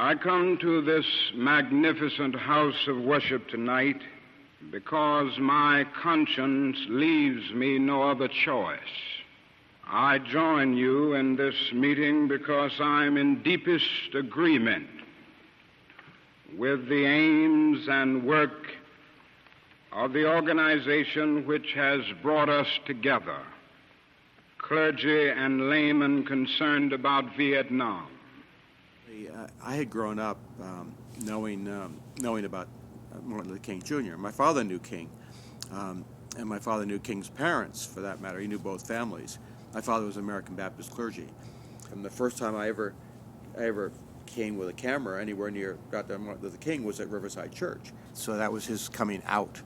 I come to this magnificent house of worship tonight because my conscience leaves me no other choice. I join you in this meeting because I'm in deepest agreement with the aims and work of the organization which has brought us together, clergy and laymen concerned about Vietnam. I had grown up knowing about Martin Luther King Jr. My father knew King, and my father knew King's parents, for that matter. He knew both families. My father was American Baptist clergy, and the first time I ever came with a camera anywhere near Dr. Martin Luther King was at Riverside Church. So that was his coming out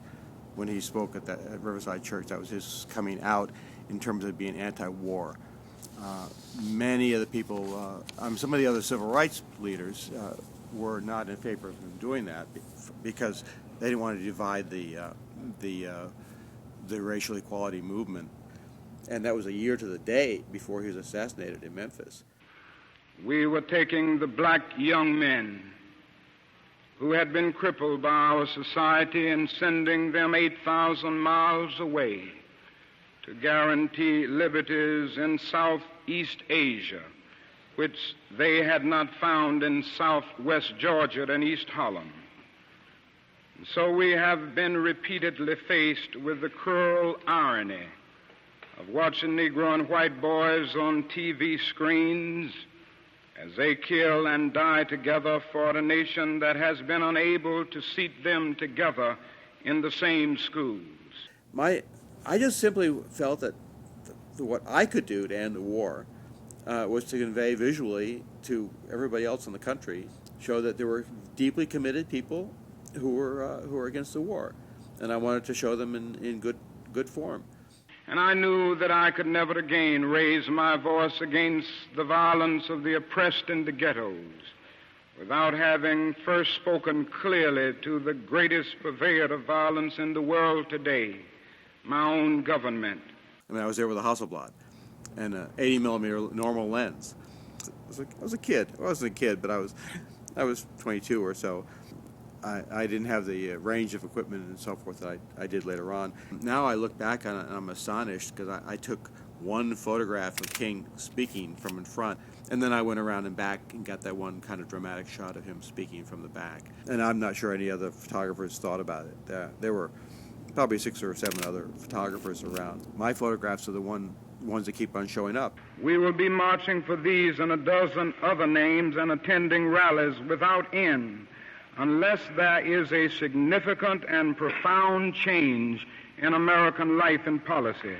when he spoke at Riverside Church. That was his coming out in terms of being anti-war. Many of the people, some of the other civil rights leaders were not in favor of him doing that because they didn't want to divide the racial equality movement. And that was a year to the day before he was assassinated in Memphis. We were taking the black young men who had been crippled by our society and sending them 8,000 miles away to guarantee liberties in Southeast Asia, which they had not found in Southwest Georgia and East Holland. And so we have been repeatedly faced with the cruel irony of watching Negro and white boys on TV screens as they kill and die together for a nation that has been unable to seat them together in the same schools. I just simply felt that what I could do to end the war was to convey visually to everybody else in the country, show that there were deeply committed people who were against the war, and I wanted to show them in good form. And I knew that I could never again raise my voice against the violence of the oppressed in the ghettos without having first spoken clearly to the greatest purveyor of violence in the world today, my own government. I mean, I was there with a Hasselblad and an 80 millimeter normal lens. I was a kid. I wasn't a kid, but I was 22 or so. I didn't have the range of equipment and so forth that I did later on. Now I look back on it and I'm astonished because I took one photograph of King speaking from in front, and then I went around and back and got that one kind of dramatic shot of him speaking from the back. And I'm not sure any other photographers thought about it. There were probably 6 or 7 other photographers around. My photographs are the ones that keep on showing up. We will be marching for these and a dozen other names and attending rallies without end unless there is a significant and profound change in American life and policy.